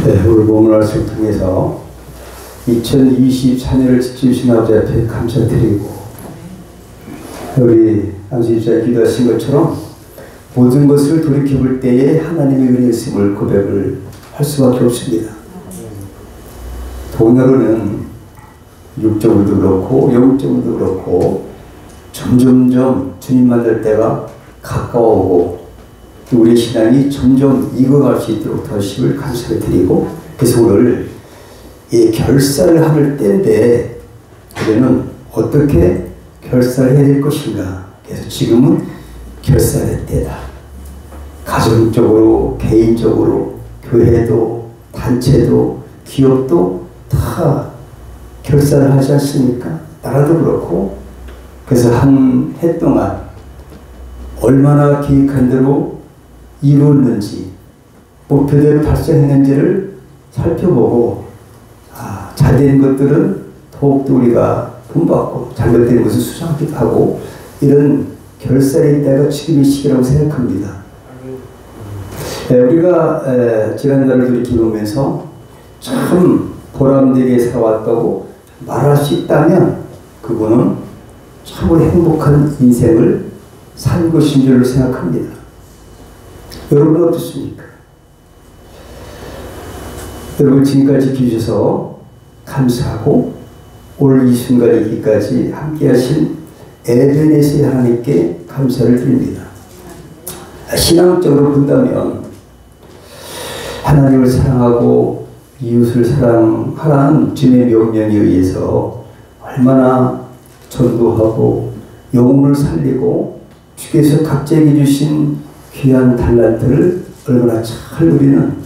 네, 오늘 본문 말씀을 통해서 2024년을 지켜주신 아버지 앞에 감사드리고, 우리 안수집사님 기도하신 것처럼 모든 것을 돌이켜볼 때에 하나님의 은혜였음을 고백을 할 수밖에 없습니다. 돈으로는 육적으로도 그렇고 영적으로도 그렇고 점점점 주님 만날 때가 가까워오고 우리 신앙이 점점 익어갈 수 있도록 더심을 간절히 드리고, 그래서 오늘 이 결사를 하는 때인데 우리는 어떻게 결사를 해야 될 것인가. 그래서 지금은 결사의 때다. 가정적으로, 개인적으로, 교회도, 단체도, 기업도 다 결사를 하지 않습니까? 나라도 그렇고. 그래서 한 해 동안 얼마나 계획한 대로 이루었는지, 목표대로 달성했는지를 살펴보고, 잘된 것들은 더욱더 우리가 본받고 잘못된 것을 수정하기도 하고, 이런 결사의 때가 지금의 시기라고 생각합니다. 우리가 지난달을 돌이켜보면서 참 보람되게 살아왔다고 말할 수 있다면 그분은 참으로 행복한 인생을 산 것인 줄로 생각합니다. 여러분 어떻습니까? 여러분 지금까지 지켜주셔서 감사하고 오늘 이 순간에 이기까지 함께 하신 에베네스의 하나님께 감사를 드립니다. 신앙적으로 본다면 하나님을 사랑하고 이웃을 사랑하라는 주님의 명령에 의해서 얼마나 전도하고 영혼을 살리고 주께서 각자에게 주신 귀한 달란트를 얼마나 잘 우리는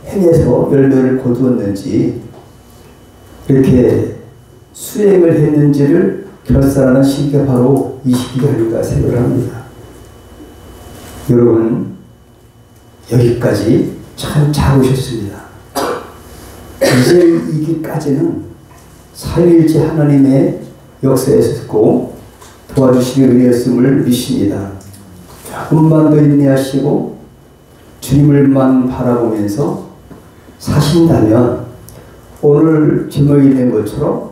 행해서 열매를 거두었는지, 이렇게 수행을 했는지를 결산하는 시기가 바로 이 시기가 아닌가 생각을 합니다. 여러분 여기까지 참 잘 오셨습니다. 이제 이기까지는 삼위일체 하나님의 역사였고 도와주시기 은혜였음을 믿습니다. 조금만 더 인내하시고 주님을만 바라보면서 사신다면 오늘 제목이 된 것처럼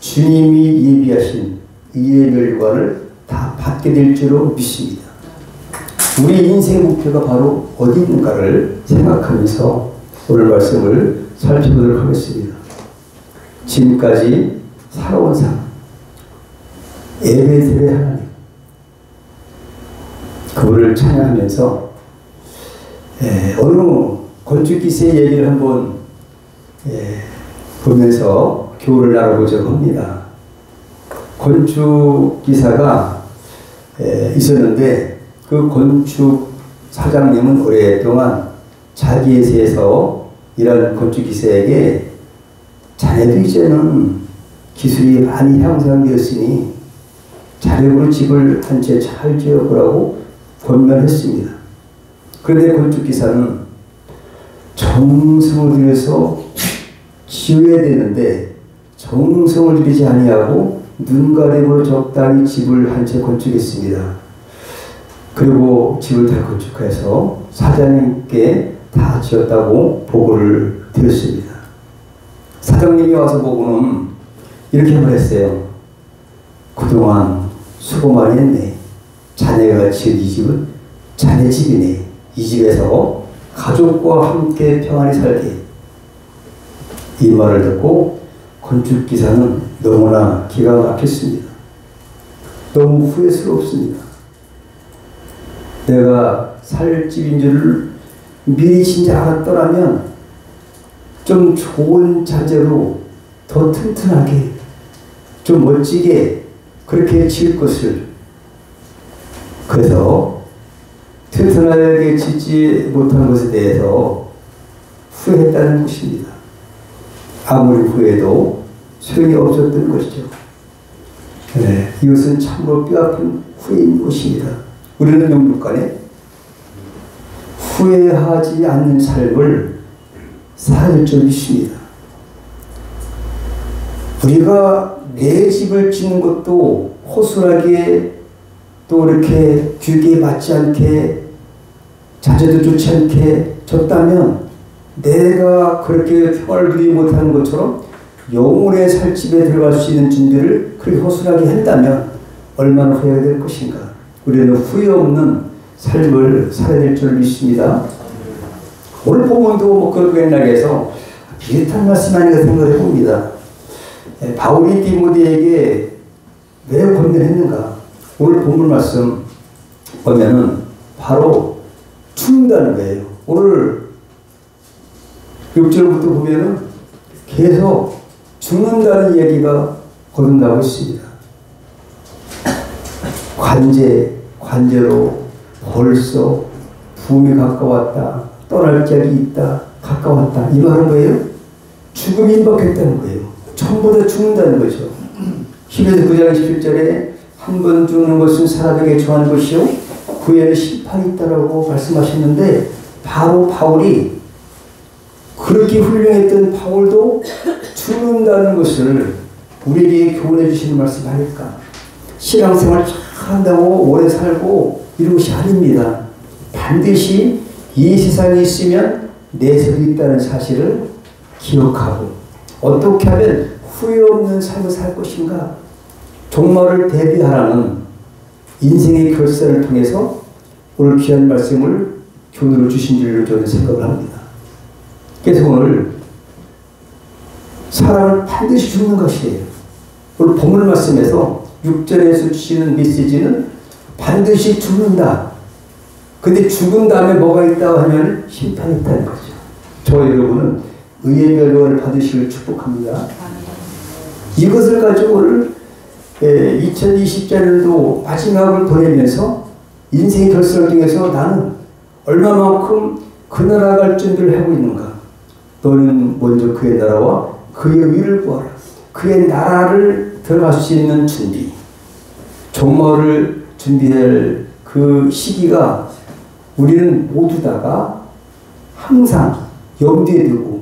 주님이 예비하신 이의 멸관을 다 받게 될 줄로 믿습니다. 우리 인생 목표가 바로 어디 있는가를 생각하면서 오늘 말씀을 살펴보도록 하겠습니다. 지금까지 살아온 삶, 에베들의 하나님, 그분을 찬양하면서 어느 건축기사의 얘기를 한번 보면서 교훈을 나눠보자고 합니다. 건축기사가 있었는데 그 건축 사장님은 오랫동안 자기 회사에서 일하는 건축기사에게 자네도 이제는 기술이 많이 향상되었으니 자력으로 집을 한 채 잘 지어보라고 권면했습니다. 그런데 건축기사는 정성을 들여서 지어야 되는데 정성을 들이지 아니하고 눈가림으로 적당히 집을 한 채 건축했습니다. 그리고 집을 다 건축해서 사장님께 다 지었다고 보고를 드렸습니다. 사장님이 와서 보고는 이렇게 말했어요. 그동안 수고 많이 했네. 자네가 지은 이 집은 자네 집이네. 이 집에서 가족과 함께 평안히 살게. 이 말을 듣고 건축기사는 너무나 기가 막혔습니다. 너무 후회스럽습니다. 내가 살 집인 줄을 미리 진짜 알았더라면 좀 좋은 자재로 더 튼튼하게 좀 멋지게 그렇게 지을 것을, 그래서 튼튼하게 짓지 못한 것에 대해서 후회했다는 것입니다. 아무리 후회도 소용이 없었던 것이죠. 이것은 참으로 뼈아픈 후회인 것입니다. 우리는 영육간에 후회하지 않는 삶을 살아야 될 줄 믿습니다. 우리가 내 집을 짓는 것도 허술하게 또 이렇게 규격에 맞지 않게 자재도 좋지 않게 졌다면 내가 그렇게 평화를 누리지 못하는 것처럼 영혼의 살집에 들어갈 수 있는 준비를 그렇게 허술하게 한다면 얼마나 후회가 될 것인가. 우리는 후회 없는 삶을 살아야 될 줄 믿습니다. 오늘 본문도 뭐 그 맥락에서 비슷한 말씀 아닌가 생각해 봅니다. 바울이 디모데에게 왜 권면했는가? 오늘 본문 말씀 보면은 바로 죽는다는 거예요. 오늘 6절부터 보면은 계속 죽는다는 얘기가 거듭나고 있습니다. 관제로 벌써 부음이 가까웠다. 떠날 짝이 있다. 가까웠다. 이 말은 뭐예요? 죽음이 임박했다는 거예요. 전부 다 죽는다는 거죠. 히브리서 9장 17절에 한 번 죽는 것은 사람에게 정한 것이요 후에는 심판이 있다라고 말씀하셨는데 바로 바울이 그렇게 훌륭했던 바울도 죽는다는 것을 우리에게 교훈해 주시는 말씀 아닐까. 신앙생활 잘 한다고 오래 살고 이런 것이 아닙니다. 반드시 이 세상에 있으면 내세도 있다는 사실을 기억하고 어떻게 하면 후회 없는 삶을 살 것인가. 종말을 대비하라는 인생의 결단을 통해서 오늘 귀한 말씀을 교훈으로 주신 줄로 저는 생각을 합니다. 그래서 오늘 사람은 반드시 죽는 것이에요. 오늘 본문 말씀에서 6절에서 주시는 메시지는 반드시 죽는다. 근데 죽은 다음에 뭐가 있다고 하면 심판이 있다는 거죠. 저 여러분은 의의 멸류관을 받으시길 축복합니다. 이것을 가지고 오늘 2020년도 마지막을 보내면서 인생의 결선을 통해서 나는 얼마만큼 그 나라 갈 준비를 하고 있는가. 너는 먼저 그의 나라와 그의 의를 구하라. 그의 나라를 들어갈 수 있는 준비. 종말을 준비할 그 시기가 우리는 모두 다가 항상 염두에 두고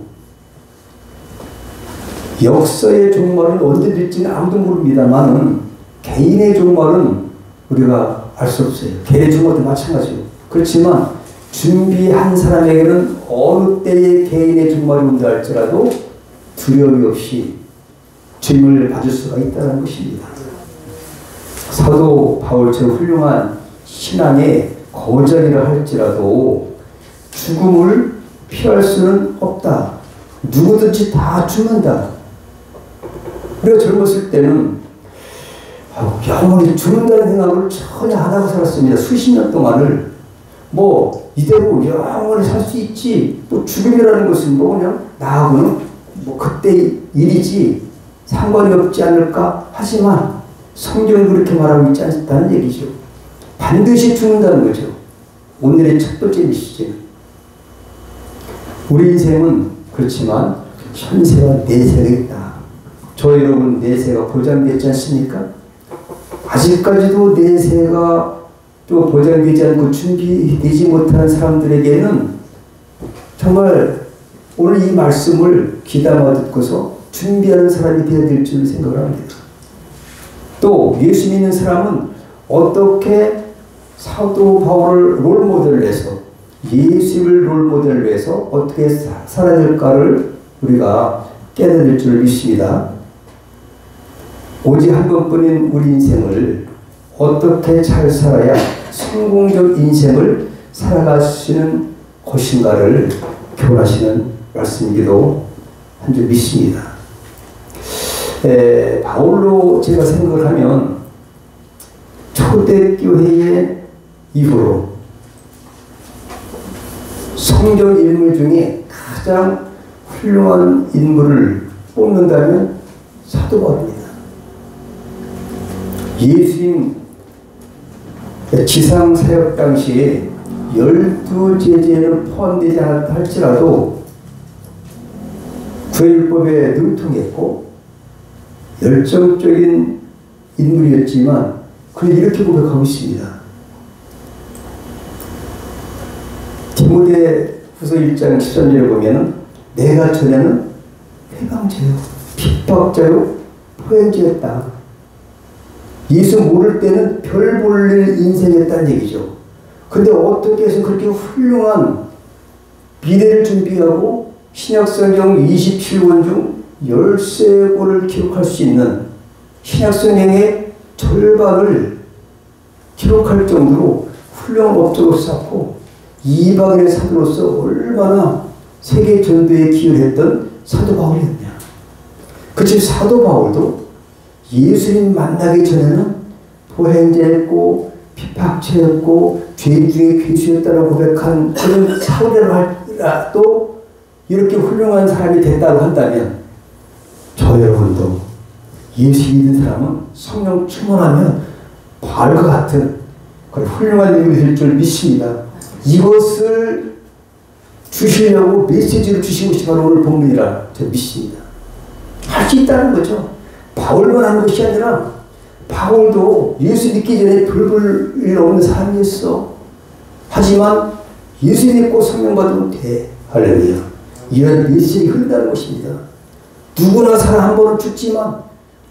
역사의 종말은 언제 될지는 아무도 모릅니다만 개인의 종말은 우리가 알 수 없어요. 개인의 종말도 마찬가지예요. 그렇지만 준비한 사람에게는 어느 때의 개인의 종말이 온다 할지라도 두려움이 없이 주님을 받을 수가 있다는 것입니다. 사도 바울처럼 훌륭한 신앙의 거장이라 할지라도 죽음을 피할 수는 없다. 누구든지 다 죽는다. 우리가 젊었을 때는 영원히 죽는다는 생각을 전혀 안 하고 살았습니다. 수십 년 동안을 뭐 이대로 영원히 살 수 있지, 뭐 죽음이라는 것은 뭐 그냥 나하고는 뭐 그때 일이지 상관이 없지 않을까. 하지만 성경은 그렇게 말하고 있지 않다는 얘기죠. 반드시 죽는다는 거죠. 오늘의 첫 번째 메시지는 우리 인생은 그렇지만 현세와 내세가 있다. 저 여러분 내세가 보장되지 않습니까? 아직까지도 내세가 또 보장되지 않고 준비되지 못한 사람들에게는 정말 오늘 이 말씀을 귀담아 듣고서 준비하는 사람이 되어야 될 줄 생각을 합니다. 또 예수 믿는 사람은 어떻게 사도 바울을 롤모델로 해서 예수를 롤모델로 해서 어떻게 살아야 될까를 우리가 깨달아야 될 줄 믿습니다. 오직 한 번뿐인 우리 인생을 어떻게 잘 살아야 성공적 인생을 살아가시는 것인가를 교훈하시는 말씀이기도 한 줄 믿습니다. 바울로 제가 생각을 하면 초대교회의 이후로 성경 인물 중에 가장 훌륭한 인물을 뽑는다면 사도 바울입니다. 예수님 지상 사역 당시에 12제자에는 포함되지 않았다 할지라도 구약율법에 능통했고 열정적인 인물이었지만 그는 이렇게 고백하고 있습니다. 디모데후서 1장 13절에 보면은 내가 전에는 회방자요 핍박자요 포행자였다. 예수 모를 때는 별 볼일 인생이었다는 얘기죠. 근데 어떻게 해서 그렇게 훌륭한 미래를 준비하고 신약성경 27권 중 13권을 기록할 수 있는 신약성경의 절반을 기록할 정도로 훌륭한 업적을 쌓고 이방인의 사도로서 얼마나 세계 전도에 기여했던 사도 바울이었냐. 그치, 사도 바울도 예수님 만나기 전에는 도행자였고 핍박죄였고 죄인 중에 괴수였다고 고백한 그런 사울이라고 할지라도 이렇게 훌륭한 사람이 됐다고 한다면 저 여러분도 예수 믿는 사람은 성령 충만하면 바울과 같은 그런 훌륭한 인물이 될 줄 믿습니다. 이것을 주시려고 메시지를 주신 것이 바로 오늘 본문이라 저는 믿습니다. 할 수 있다는 거죠. 바울만 하는 것이 아니라 바울도 예수 믿기 전에 별 볼 일 없는 사람이었어. 하지만 예수 믿고 성령 받으면 돼. 할렐루야. 이런 메시지가 흐른다는 것입니다. 누구나 사람 한 번은 죽지만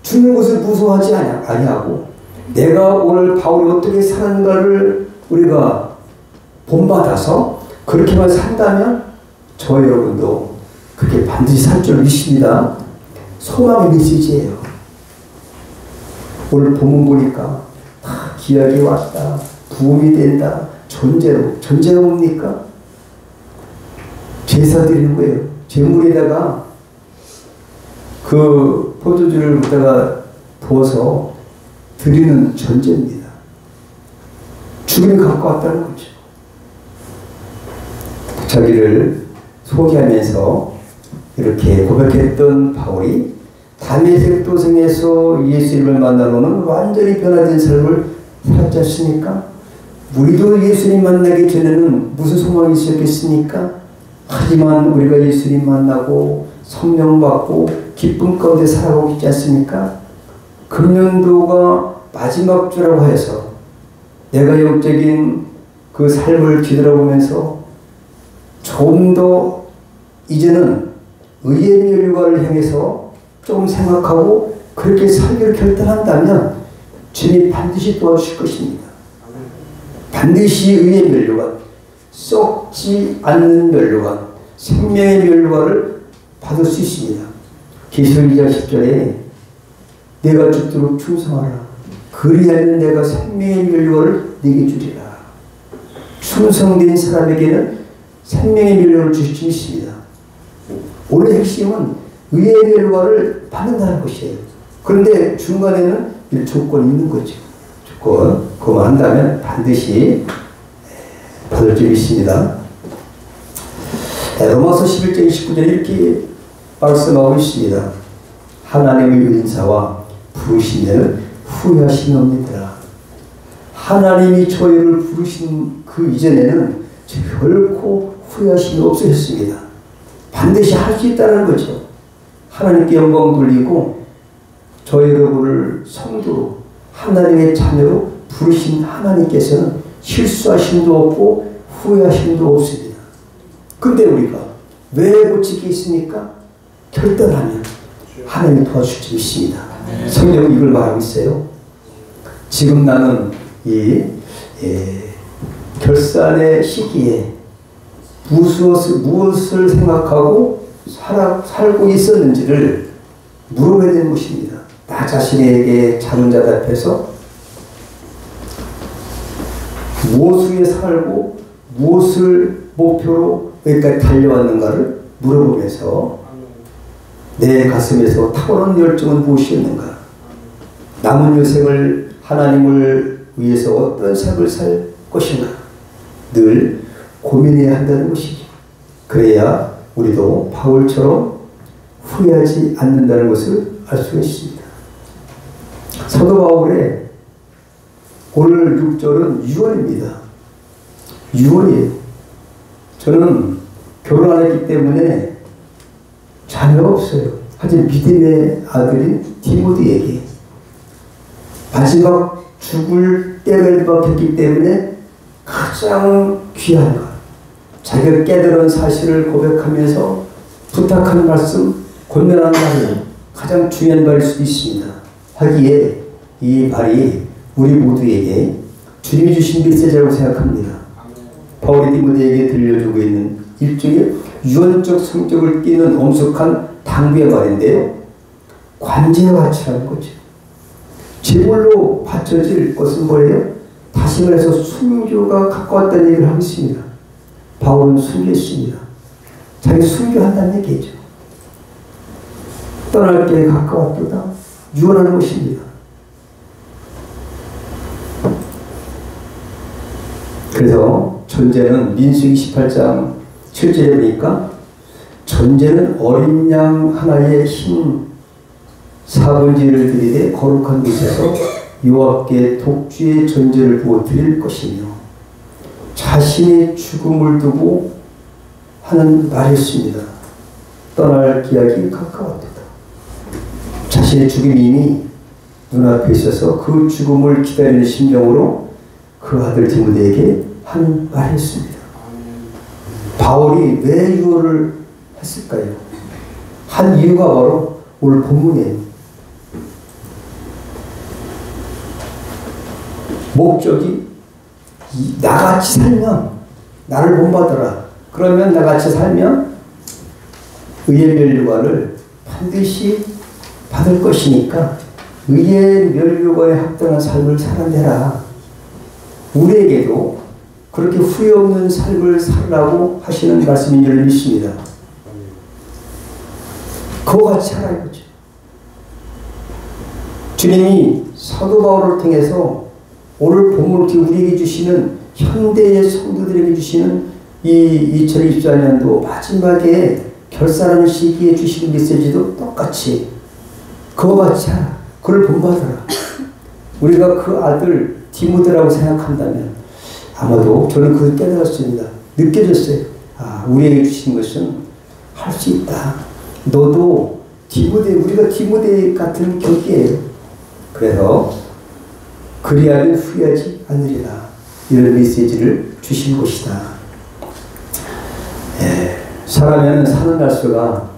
죽는 것을 무서워하지 아니하고 내가 오늘 바울이 어떻게 사는가를 우리가 본받아서 그렇게만 산다면 저 여러분도 그렇게 반드시 살 줄 믿습니다. 소망의 메시지예요. 오늘 본문 보니까 다 기약이 왔다. 부흥이 된다. 전제가 뭡니까? 제사 드리는 거예요. 제물에다가 그 포도주를 갖다가 부어서 드리는 전제입니다. 죽음이 가까웠다는 거죠. 자기를 소개하면서 이렇게 고백했던 바울이 다메섹 도성에서 예수님을 만나고는 완전히 변화된 삶을 살았지 않습니까? 우리도 예수님 만나기 전에는 무슨 소망이 있었겠습니까? 하지만 우리가 예수님 만나고 성령 받고 기쁨 가운데 살아가고 있지 않습니까? 금년도가 마지막 주라고 하여서 내가 영적인 그 삶을 뒤돌아보면서 좀 더 이제는 의의 멸류관을 향해서 좀 생각하고 그렇게 살기를 결단한다면 주님이 반드시 도와주실 것입니다. 반드시 의의 멸류관, 썩지 않는 멸류관, 생명의 멸류관을 받을 수 있습니다. 계시록 2장 10절에 내가 죽도록 충성하라. 그리하면 내가 생명의 멸류관을 네게 주리라. 충성된 사람에게는 생명의 멸류관을 주실 수 있습니다. 오늘 핵심은 의의 멸류관을 받는다는 것이에요. 그런데 중간에는 조건이 있는 거죠. 조건, 그거만 한다면 반드시 받을 줄 믿습니다. 로마서 11장 29절에 이렇게 말씀하고 있습니다. 하나님의 은사와 부르심을 후회하시는 없느니라. 하나님이 저희를 부르신 그 이전에는 결코 후회하심이 없으셨습니다. 반드시 할 수 있다는 거죠. 하나님께 영광 돌리고 저희 여러분을 성도로 하나님의 자녀로 부르신 하나님께서는 실수하심도 없고 후회하심도 없습니다. 근데 우리가 왜 고칠 게 있습니까? 결단하면 하나님 도와줄 줄 믿습니다. 성경은 이걸 말하고 있어요. 지금 나는 이 결산의 시기에 무엇을 생각하고 살고 있었는지를 물어봐야 되는 것입니다. 나 자신에게 자문자들 앞에서 무엇을 위해 살고 무엇을 목표로 여기까지 달려왔는가를 물어보면서 내 가슴에서 타오르는 열정은 무엇이었는가? 남은 여생을 하나님을 위해서 어떤 삶을 살 것인가? 늘 고민해야 한다는 것이죠. 그래야 우리도 바울처럼 후회하지 않는다는 것을 알 수가 있습니다. 사도 바울의 오늘 6절은 유언입니다. 유언이에요. 저는 결혼 안 했기 때문에 자녀가 없어요. 하지만 믿음의 아들인 디모데에게 마지막 죽을 때가 임박했기 때문에 가장 귀한 것, 자기가 깨달은 사실을 고백하면서 부탁하는 말씀, 권면하는 말이 가장 중요한 말일 수도 있습니다. 하기에 이 말이 우리 모두에게 주님이 주신 메시지라고 생각합니다. 바울이 디모데에게 들려주고 있는 일종의 유언적 성격을 띠는 엄숙한 당부의 말인데요. 관제의 가치라는 거죠. 제물로 바쳐질 것은 뭐예요? 다시 말해서 순교가 가까웠다는 얘기를 하고 있습니다. 바울은 순교했습니다. 자기 순교한다는 얘기죠. 떠날 게 가까웠도다. 유언하는 것입니다. 그래서 전제는 민수기 18장 7절에 보니까 전제는 어린 양 하나의 흰 사번지를 드리되 거룩한 곳에서 여호와께 독주의 전제를 두어 드릴 것이며 자신의 죽음을 두고 하는 말이었습니다. 떠날 기약이 가까웠다. 자신의 죽음이 이미 눈앞에 있어서 그 죽음을 기다리는 심정으로 그 아들 디모데에게 하는 말이었습니다. 바울이 왜 유언을 했을까요? 한 이유가 바로 오늘 본문이에요. 목적이 나같이 살면 나를 본받아라. 그러면 나같이 살면 의의 면류관을 반드시 받을 것이니까 의의 면류관에 합당한 삶을 살아내라. 우리에게도 그렇게 후회 없는 삶을 살라고 하시는 말씀인 줄 믿습니다. 그와 같이 하라 이거죠. 주님이 사도 바울을 통해서 오늘 본문을 우리에게 주시는 현대의 성도들에게 주시는 이 2024년도 마지막에 결산하는 시기에 주시는 메시지도 똑같이 그와 같이 하라. 그를 본받아라. 우리가 그 아들 디모데라고 생각한다면 아마도 저는 그걸 깨달았습니다. 느껴졌어요. 아, 우리에게 주신 것은 할 수 있다. 너도 디모데, 우리가 디모데 같은 격이에요. 그래서 그리하면 후회하지 않으리라. 이런 메시지를 주신 것이다. 예, 사람에는 사는 날수가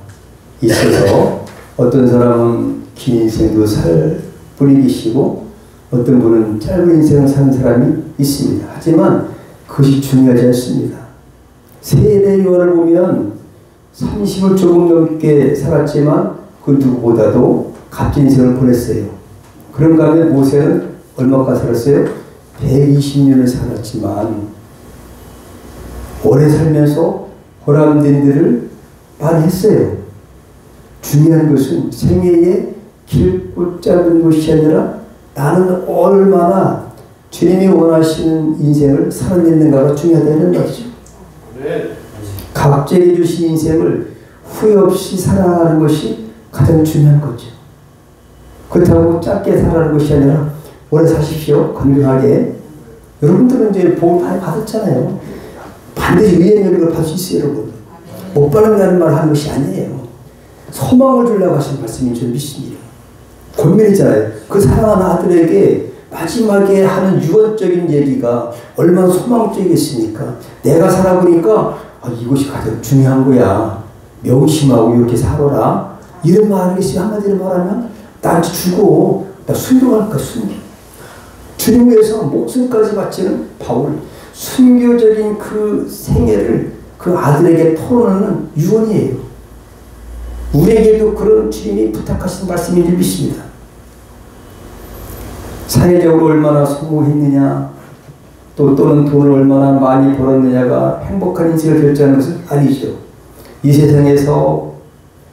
있어서 어떤 사람은 긴 인생도 살 분이 계시고 어떤 분은 짧은 인생을 사는 사람이 있습니다. 하지만 그것이 중요하지 않습니다. 세례 요한을 보면 30을 조금 넘게 살았지만 그 누구보다도 값진 인생을 보냈어요. 그런가 하면 모세는 얼마까지 살았어요? 120년을 살았지만 오래 살면서 보람된 일을 많이 했어요. 중요한 것은 생애의 길고 짧은 것이 아니라 나는 얼마나 주님이 원하시는 인생을 살아냈는가가 중요하다는 것이죠. 각자에게 주신 인생을 후회 없이 살아가는 것이 가장 중요한 거죠. 그렇다고 짧게 살아가는 것이 아니라 오래 사십시오. 건강하게. 여러분들은 이제 복을 많이 받았잖아요. 반드시 의의 면류관을 받을 수 있어요. 여러분. 못 받는다는 말 하는 것이 아니에요. 소망을 주려고 하신 말씀인 줄 믿습니다. 권면이잖아요. 그 사랑하는 아들에게 마지막에 하는 유언적인 얘기가 얼마나 소망적이겠습니까? 내가 살아보니까 아, 이것이 가장 중요한 거야. 명심하고 이렇게 살아라. 이런 말을 한마디로 말하면 나한테 주고 나 순교할 거야. 순교. 주님 위해서 목숨까지 바치는 바울. 순교적인 그 생애를 그 아들에게 토론하는 유언이에요. 우리에게도 그런 주님이 부탁하신 말씀인 줄 믿습니다. 사회적으로 얼마나 성공했느냐 또는 돈을 얼마나 많이 벌었느냐가 행복한 인생을 결정하는 것은 아니죠. 이 세상에서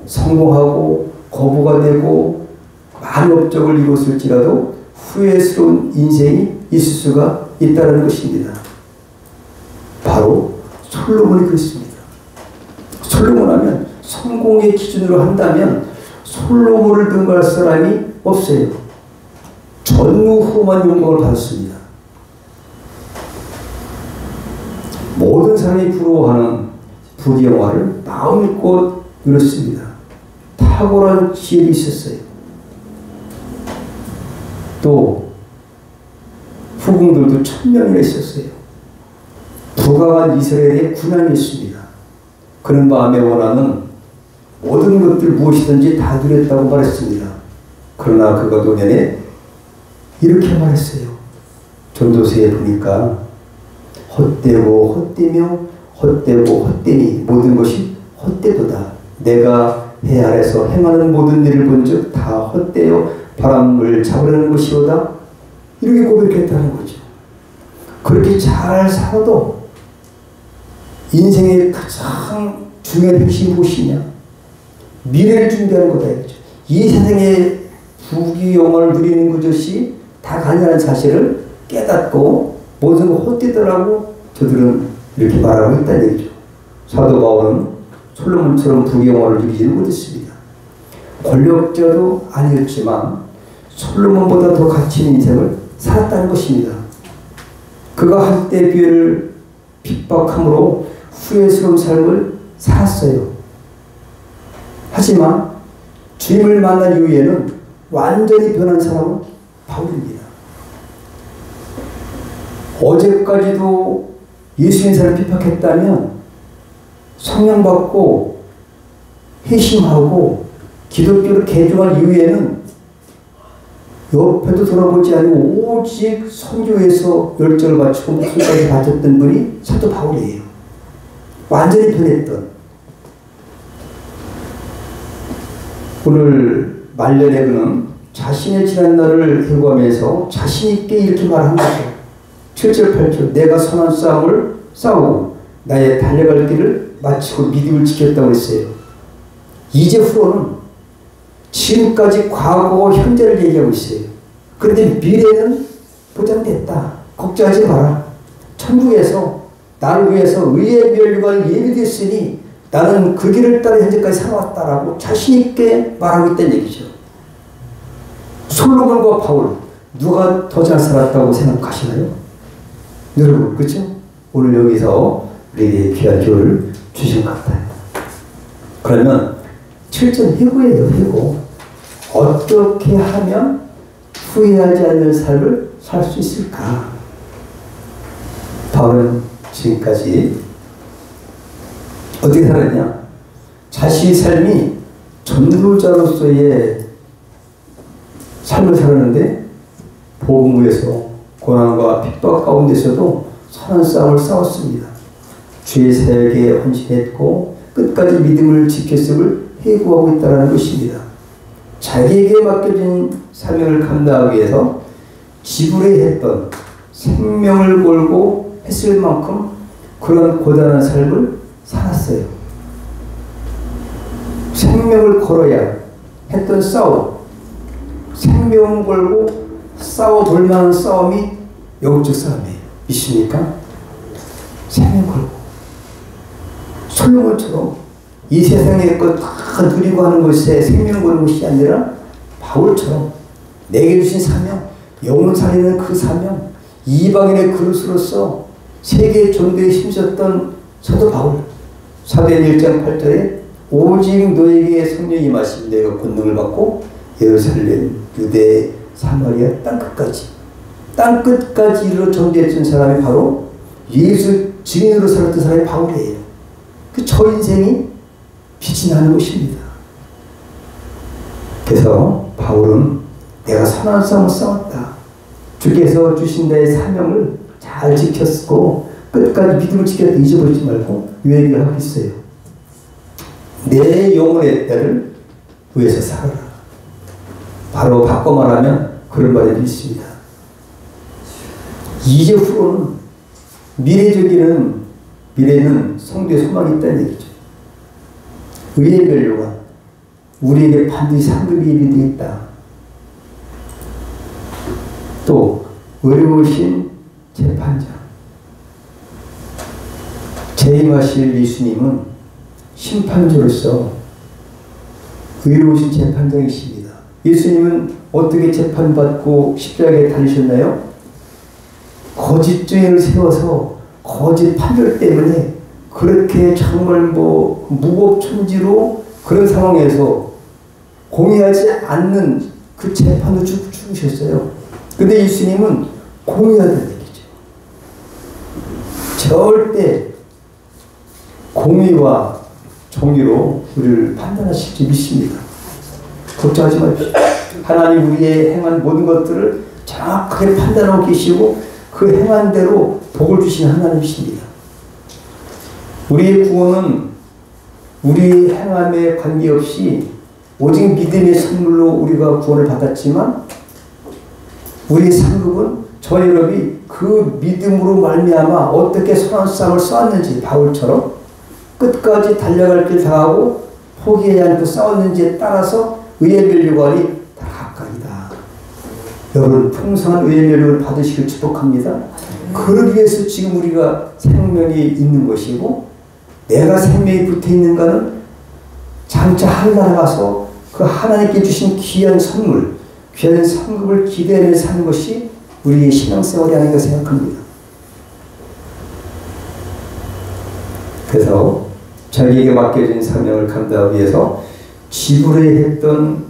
성공하고 거부가 되고 많은 업적을 이뤘을지라도 후회스러운 인생이 있을 수가 있다는 것입니다. 바로 솔로몬이 그랬습니다. 솔로몬 하면 성공의 기준으로 한다면 솔로몬을 등반할 사람이 없어요. 전무후무한 영광을 받았습니다. 모든 사람이 부러워하는 부귀영화를 마음껏 누렸습니다. 탁월한 지혜가 있었어요. 또 후궁들도 1000명이나 있었어요. 부강한 이스라엘의 군왕이었습니다. 그는 마음에 원하는 모든 것들 무엇이든지 다 누렸다고 말했습니다. 그러나 그가 노년에 이렇게 말했어요. 전도서에 보니까 헛되고 헛되며 헛되고 헛되니 모든 것이 헛되도다. 내가 해 아래서 행하는 모든 일을 본즉 다 헛되어 바람을 잡으려는 것이오다. 이렇게 고백했다는 거죠. 그렇게 잘 살아도 인생의 가장 중요한 핵심이 무엇이냐? 미래를 준비하는 거다 이거죠. 이 세상의 부귀영화를 누리는 것이 다 가능한 사실을 깨닫고 모든 걸 헛되더라고 저들은 이렇게 말하고 있다는 얘기죠. 사도 바울은 솔로몬처럼 부귀영화를 누리지는 못했습니다. 권력자도 아니었지만 솔로몬보다 더 가치 있는 인생을 살았다는 것입니다. 그가 한때 교회를 핍박함으로 후회스러운 삶을 살았어요. 하지만 주님을 만난 이후에는 완전히 변한 사람은 바울입니다. 어제까지도 예수님 사람을 핍박했다면 성령 받고 회심하고 기독교를 개종한 이후에는 옆에도 돌아보지 않고 오직 선교에서 열정을 바치고 목숨까지 바쳤던 분이 사도 바울이에요. 완전히 변했던. 오늘 말년에 그는 자신의 지난 날을 회고하면서 자신있게 이렇게 말한 거죠. 7절 8절 내가 선한 싸움을 싸우고 나의 달려갈 길을 마치고 믿음을 지켰다고 했어요. 이제 후로는 지금까지 과거와 현재를 얘기하고 있어요. 그런데 미래는 보장됐다. 걱정하지 마라. 천국에서 나를 위해서 의의 멸류관이 예비됐으니 나는 그 길을 따라 현재까지 살아왔다라고 자신있게 말하고 있다는 얘기죠. 솔로몬과 바울 누가 더 잘 살았다고 생각하시나요? 여러분 그렇죠? 오늘 여기서 우리에게 귀한 교훈을 주신 것 같아요. 그러면 7절 회고예요. 회고. 어떻게 하면 후회하지 않는 삶을 살 수 있을까? 바울은 지금까지 어떻게 살았냐? 자신의 삶이 전도자로서의 삶을 살았는데 복음 위에서 고난과 핍박 가운데서도 선한 싸움을 싸웠습니다. 주의 사역에 헌신했고 끝까지 믿음을 지켰음을 회고하고 있다는 것입니다. 자기에게 맡겨진 사명을 감당하기 위해서 지불해했던 생명을 걸고 했을 만큼 그런 고단한 삶을 살았어요. 생명을 걸어야 했던 싸움, 생명을 걸고 싸워볼 만한 싸움이 영적 싸움이에요. 있습니까? 생명 걸고 솔로몬처럼 이 세상의 것 다 누리고 하는 것에 생명 거는 것이 아니라 바울처럼 내게 주신 사명, 영혼 살리는 그 사명, 이방인의 그릇으로서 세계 전도에 힘썼던 사도 바울. 사도행 1장 8절에 오직 너에게 성령이 임하시면 내가 권능을 받고 예루살렘, 유대, 사마리아 땅끝까지 이르러 전도했던 사람이 바로 예수 증인으로 살았던 사람이 바울이에요. 그 저 인생이 빛이 나는 것입니다. 그래서 바울은 내가 선한 싸움을 싸웠다. 주께서 주신 나의 사명을 잘 지켰고 끝까지 믿음을 지켰다. 잊어버리지 말고 이 얘기를 하고 있어요. 내 영혼의 때를 위해서 살아라. 바로 바꿔 말하면 그런 말이 있습니다. 이제 후로는 미래는 성도의 소망이 있다는 얘기죠. 의의 멸류관, 우리에게 반드시 상급이 예비되어 있다. 또 의로우신 재판장, 재임하실 예수님은 심판주로서 의로우신 재판장이십니다. 예수님은 어떻게 재판받고 십자가에 달리셨나요? 거짓 죄인을 세워서 거짓 판결 때문에 그렇게 정말 무법천지로 그런 상황에서 공의하지 않는 그 재판을 죽으셨어요. 근데 예수님은 공의하다는 얘기죠. 절대 공의와 정의로 우리를 판단하실 줄 믿습니다. 걱정하지 마십시오. 하나님 우리의 행한 모든 것들을 정확하게 판단하고 계시고 그 행한 대로 복을 주시는 하나님이십니다. 우리의 구원은 우리 행함에 관계없이 오직 믿음의 선물로 우리가 구원을 받았지만 우리의 상급은 저와 여러분이 그 믿음으로 말미암아 어떻게 선한 싸움을 싸웠는지 바울처럼 끝까지 달려갈 길 다하고 포기하지 않고 싸웠는지에 따라서 의의 면류관이 다 각각이다. 여러분 풍성한 의의 면류를 받으시길 축복합니다. 그러기 위해서 지금 우리가 생명이 있는 것이고 내가 생명이 붙어있는가는 장차 하늘나라 가서 그 하나님께 주신 귀한 선물, 귀한 상급을 기대하며 사는 것이 우리의 신앙생활이 아닌가 생각합니다. 그래서 자기에게 맡겨진 사명을 감당하기 위해서 지불해야 했던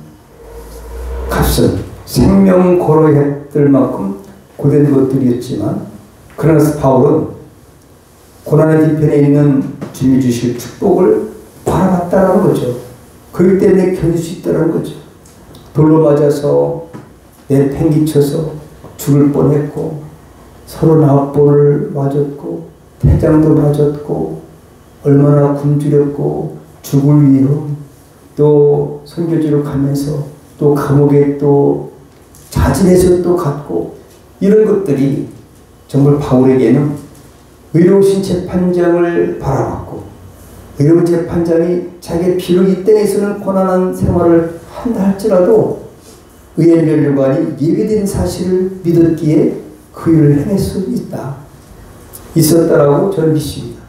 값은 생명 걸어야 했을 만큼 고된 것들이었지만 그러나 바울은 고난의 뒤편에 있는 주님이 주실 축복을 바라봤다는 거죠. 그렇기 때문에 견딜 수 있다는 거죠. 돌로 맞아서 내팽개쳐서 죽을 뻔했고 39번을 맞았고 태장도 맞았고 얼마나 굶주렸고 죽을 위험 또 선교지로 가면서 또 감옥에 또 자진해서 또 갔고 이런 것들이 정말 바울에게는 의로우신 재판장을 바라봤고 의로운 재판장이 자기의 비록 이 땅에서는 고난한 생활을 한다 할지라도 의의 면류관이 예비된 사실을 믿었기에 그 일을 해낼 수 있었다라고 저는 믿습니다.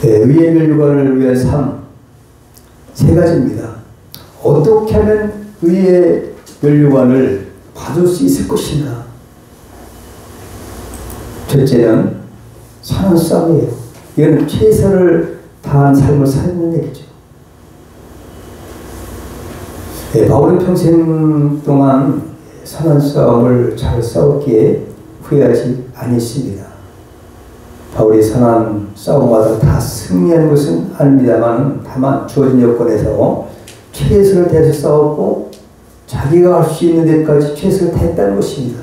네, 의의 면류관을 위한 삶 세 가지입니다. 어떻게 하면 의의 면류관을 받을 수 있을 것인가? 첫째는 선한 싸움이에요. 이건 최선을 다한 삶을 사는 얘기죠. 네, 바울은 평생 동안 선한 싸움을 잘 싸웠기에 후회하지 않았습니다. 바울이 선한 싸움마다 다 승리한 것은 아닙니다만 다만 주어진 여건에서 최선을 다해서 싸웠고 자기가 할 수 있는 데까지 최선을 다했다는 것입니다.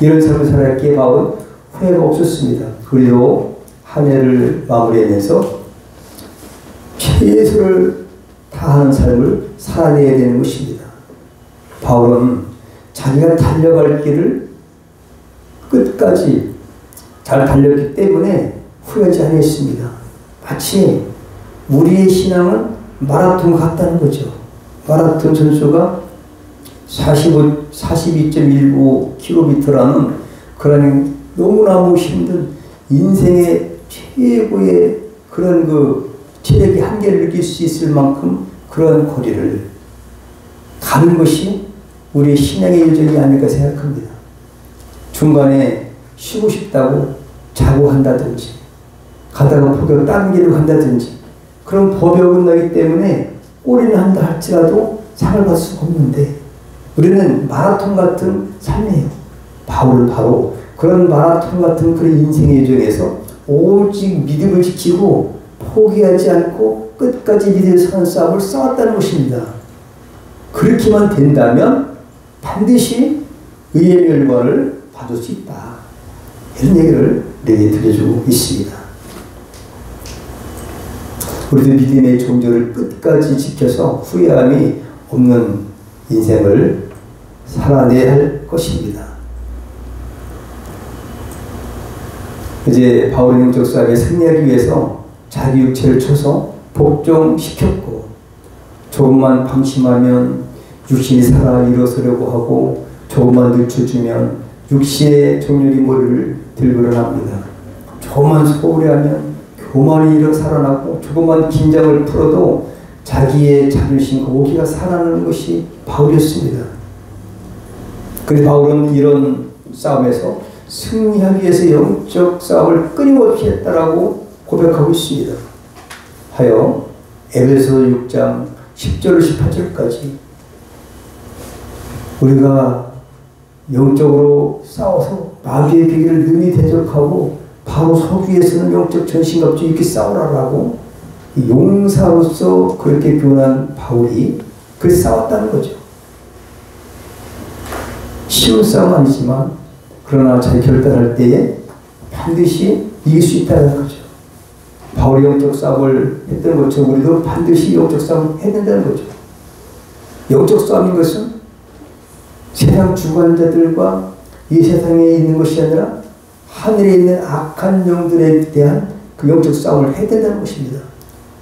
이런 삶을 살았기에 바울은 후회가 없었습니다. 그리고 한 해를 마무리하면서 최선을 다하는 삶을 살아내야 되는 것입니다. 바울은 자기가 달려갈 길을 끝까지 잘 달렸기 때문에 후회하지 않았습니다. 마치 우리의 신앙은 마라톤 같다는 거죠. 마라톤 선수가 42.19km라는 그런 너무너무 힘든 인생의 최고의 그런 그 체력의 한계를 느낄 수 있을 만큼 그런 거리를 가는 것이 우리의 신앙의 여정이 아닐까 생각합니다. 중간에 쉬고 싶다고 자고 한다든지 가다가 포기하고 다른 길로 간다든지 그런 법이 어긋나기 때문에 꼴이나 한다 할지라도 상을 받을 수가 없는데 우리는 마라톤 같은 삶이에요. 바울은 바로 그런 마라톤 같은 그런 인생의 여정에서 오직 믿음을 지키고 포기하지 않고 끝까지 믿음의 선한 싸움을 싸웠다는 것입니다. 그렇게만 된다면 반드시 의의 멸관을 받을 수 있다. 이런 얘기를 우리에게 들려주고 있습니다. 우리도 믿음의 종교를 끝까지 지켜서 후회함이 없는 인생을 살아내야 할 것입니다. 이제 바울의 영적 싸움에 승리하기 위해서 자기 육체를 쳐서 복종시켰고 조금만 방심하면 육신이 살아 일어서려고 하고 조금만 늦춰주면 육신의 정렬이 머리를 들고 일어납니다. 조금만 소홀히하면 교만이 일어 살아나고 조금만 긴장을 풀어도 자기의 자존심과 오기가 살아나는 것이 바울이었습니다. 그래서 바울은 이런 싸움에서 승리하기 위해서 영적 싸움을 끊임없이 했다라고 고백하고 있습니다. 하여 에베소 6장 10절 18절까지 우리가 영적으로 싸워서 마귀의 비기를 능히 대적하고 바로 서기에서는 영적 전신갑주 이렇게 싸우라라고 용사로서 그렇게 교훈한 바울이 그래서 싸웠다는 거죠. 쉬운 싸움 아니지만 그러나 잘 결단할 때에 반드시 이길 수 있다는 거죠. 바울이 영적 싸움을 했던 것처럼 우리도 반드시 영적 싸움을 해야 된다는 거죠. 영적 싸움인 것은 세상 주관자들과 이 세상에 있는 것이 아니라 하늘에 있는 악한 영들에 대한 그 영적 싸움을 해야 된다는 것입니다.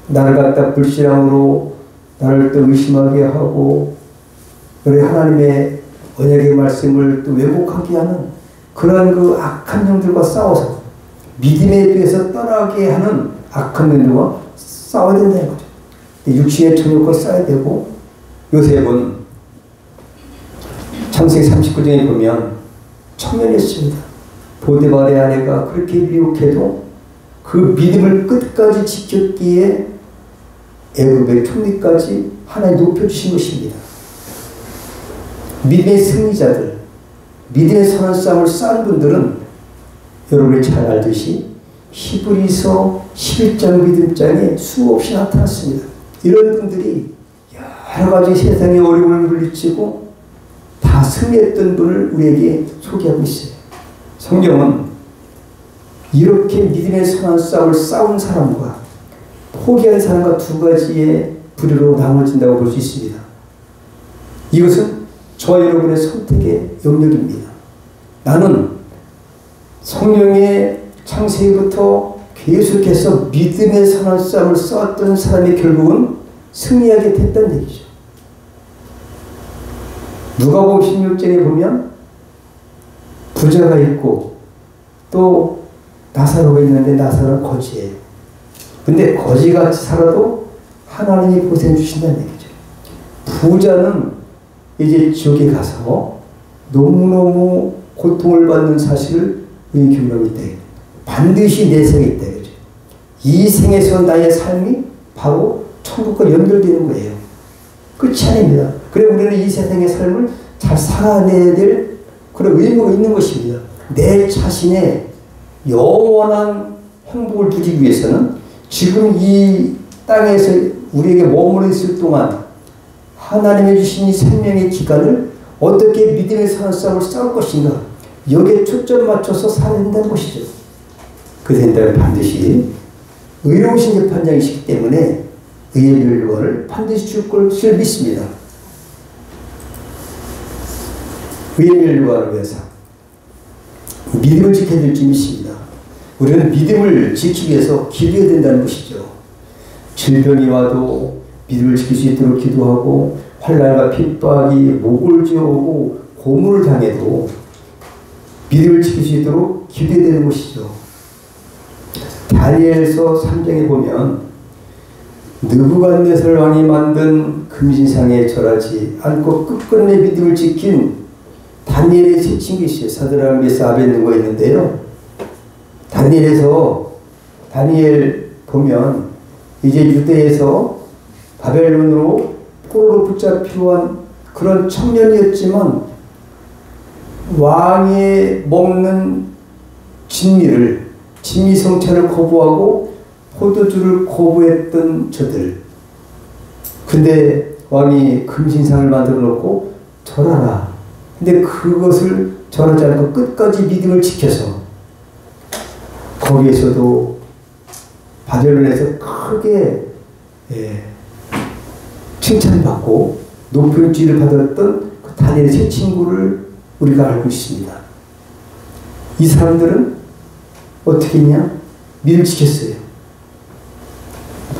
나를 갖다 불신앙으로 나를 또 의심하게 하고 우리 하나님의 언약의 말씀을 또 왜곡하게 하는 그러한 그 악한 영들과 싸워서 믿음에 대해서 떠나게 하는 악한 영들과 싸워야 된다는 거죠. 육신의 정욕과 싸워야 되고 요셉은 창세기 39장에 보면 청년이었습니다. 보디발의 아내가 그렇게 미혹해도 그 믿음을 끝까지 지켰기에 애굽의 총리까지 하나님 높여주신 것입니다. 믿음의 승리자들, 믿음의 선한 싸움을 쌓은 분들은 여러분이 잘 알듯이 히브리서 11장 믿음장에 수없이 나타났습니다. 이런 분들이 여러 가지 세상의 어려움을 물리치고 다 승리했던 분을 우리에게 소개하고 있어요. 성경은 이렇게 믿음의 선한 싸움을 싸운 사람과 포기한 사람과 두 가지의 부류로 나눠진다고 볼 수 있습니다. 이것은 저와 여러분의 선택의 영역입니다. 나는 성령의 창세기부터 계속해서 믿음의 선한 싸움을 싸웠던 사람이 결국은 승리하게 됐다는 얘기죠. 누가복음 16장에 보면 부자가 있고 또 나사로가 있는데 나사로는 거지예요. 근데 거지같이 살아도 하나님이 보상 주신다는 얘기죠. 부자는 이제 지옥에 가서 너무너무 고통을 받는 사실을 우리 교명이 있다. 반드시 내 생에 있다. 그죠? 이 생에서 나의 삶이 바로 천국과 연결되는 거예요. 끝이 아닙니다. 그래 우리는 이 세상의 삶을 잘 살아내야 될 그런 의무가 있는 것입니다. 내 자신의 영원한 행복을 누리기 위해서는 지금 이 땅에서 우리에게 머물러 있을 동안 하나님의 주신 이 생명의 기간을 어떻게 믿음의 선한 싸움을 싸울 것인가 여기에 초점 맞춰서 살아야 된다는 것이죠. 그 된다면 반드시 의로우신 재판장이시기 때문에 의의 멸류관을 반드시 줄 것을 믿습니다. 의의 멸류관을 위해서 믿음을 지켜야 될 줄 믿습니다. 우리는 믿음을 지키기 위해서 기도해야 된다는 것이죠. 질병이 와도 믿음을 지킬 수 있도록 기도하고 환난과 핍박이 목을 지어오고 고문을 당해도 믿음을 지킬 수 있도록 기도해야 되는 것이죠. 다니엘서 3장에 보면 느부갓네살 왕이 만든 금신상에 절하지 않고 끝끝내 믿음을 지킨 다니엘의 세 친구 있어요. 사드락, 메삭, 아벳느고가 있는데요. 다니엘 보면 이제 유대에서 바벨론으로 포로로 붙잡혀온 그런 청년이었지만 왕이 먹는 진미성찬을 거부하고 포도주를 거부했던 저들. 근데 왕이 금신상을 만들어 놓고 절하라. 근데 그것을 절하지 않고 끝까지 믿음을 지켜서 거기에서도 바벨론에서 크게 칭찬받고 높은 지위를 받았던 그 다니엘의 세 친구를 우리가 알고 있습니다. 이 사람들은 어떻게 했냐? 믿음을 지켰어요.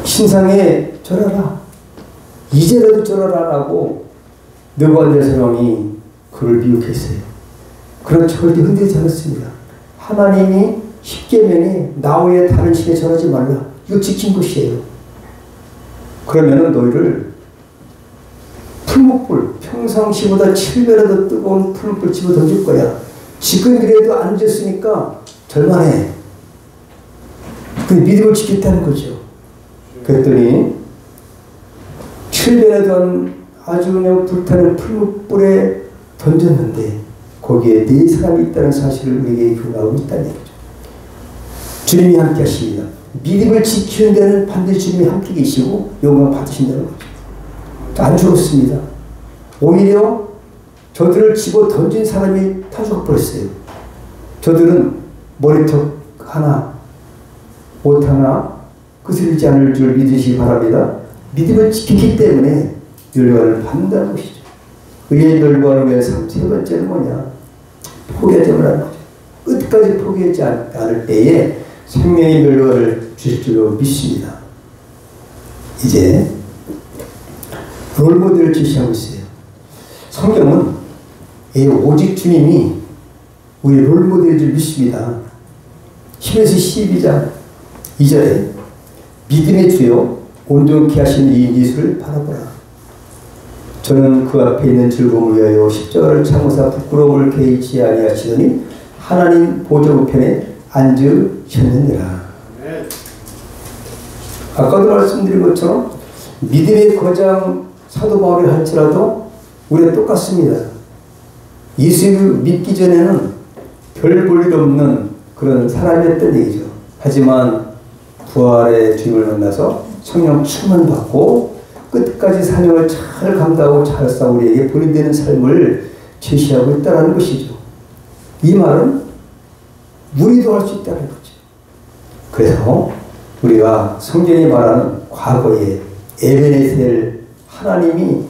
신상에 절하라. 이제라도 절하라라고 느부갓네살 왕이 그를 미혹했어요. 그런 절대 흔들리지 않았습니다. 하나님이 십계명에 나 외에 다른 신에 절하지 말라. 이거 지킨 것이에요. 그러면은 너희를 풀목불, 평상시보다 7배나 더 뜨거운 풀목불 집어 던질 거야. 지금이라도 안 됐으니까 절만해. 그 믿음을 지켰다는 거죠. 그랬더니 7배나 더 아주 그냥 불타는 풀목불에 던졌는데 거기에 네 사람이 있다는 사실을 우리에게 교훈하고 있다는 얘기죠. 주님이 함께 하십니다. 믿음을 지키는 데는 반드시 주님이 함께 계시고 영광 받으신다는 거죠. 안 죽었습니다. 오히려 저들을 집어 던진 사람이 다 죽어버렸어요. 저들은 머리턱 하나 못하나 거스르지 않을 줄 믿으시기 바랍니다. 믿음을 지키기 때문에 멸관을 받는다는 것이죠. 의의 멸관을 위해서 세 번째는 뭐냐? 포기하지 말라는 거죠. 끝까지 포기하지 않을 때에 생명의 멸관을 주실 줄로 믿습니다. 이제 롤모델을 제시하고 있어요. 성경은 오직 주님이 우리 롤모델인 줄 믿습니다. 히브리서 12장 2절에 믿음의 주요 온전케 하신 이 예수를 바라보라. 저는 그 앞에 있는 즐거움을 위하여 십자가를 참으사 부끄러움을 개의치 아니하시더니 하나님 보좌 우편에 앉으셨느니라. 아까도 말씀드린 것처럼 믿음의 거장 사도 바울이 할지라도 우리가 똑같습니다. 예수 믿기 전에는 별 볼 일 없는 그런 사람이었던 얘기죠. 하지만 부활의 주님을 만나서 성령 충만 받고 끝까지 사명을 잘 감당하고 잘 싸워 우리에게 본인되는 삶을 제시하고 있다는 것이죠. 이 말은 우리도 할 수 있다는 거죠. 그래서 우리가 성경이 말하는 과거에 에베네셀 하나님이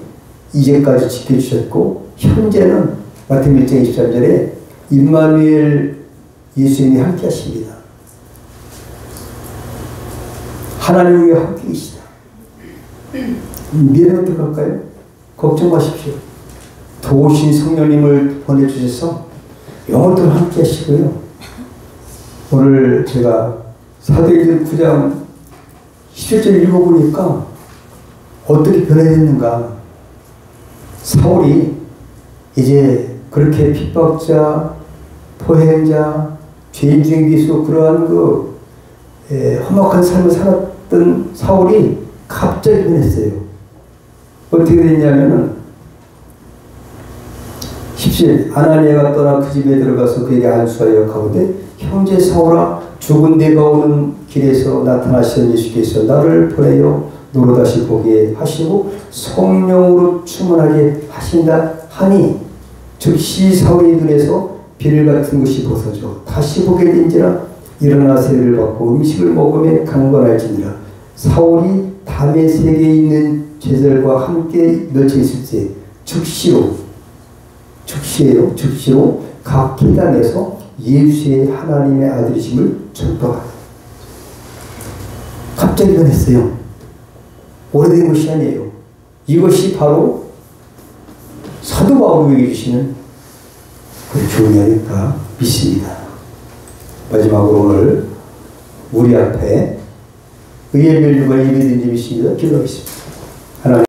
이제까지 지켜주셨고 현재는 마태복음 1장 23절에 임마누엘 예수님이 함께 하십니다. 하나님이 함께 계시다. 미래는 어떻게 할까요? 걱정 마십시오. 도우신 성령님을 보내주셔서 영원토록 함께 하시고요. 오늘 제가 사도행전 9장 17절 읽어보니까 어떻게 변해졌는가. 사울이 이제 그렇게 핍박자, 포행자, 죄인 중에 계속 그러한 험악한 삶을 살았던 사울이 갑자기 변했어요. 어떻게 됐냐면은 10절 아나니아가 떠나 그 집에 들어가서 그에게 안수하여 가로되 형제 사울아 죽은 내가 오는 길에서 나타나신 예수께서 나를 보내어 너로 다시 보게 하시고 성령으로 충만하게 하신다 하니 즉시 사울의 눈에서 비늘 같은 것이 벗어져 다시 보게 된지라 일어나 세례를 받고 음식을 먹으며 강건할지니라. 사울이 다메섹에 있는 제자들과 함께 며칠 있을 때 즉시로 각 계단에서 예수의 하나님의 아들이심을 전파하다. 갑자기 변했어요. 오래된 것이 아니에요. 이것이 바로 사도 바울에게 주시는 그 교훈이 아닐까 믿습니다. 마지막으로 오늘 우리 앞에 의의 멸류관 예배드린 점 있습니다. 기도하겠습니다. 하나님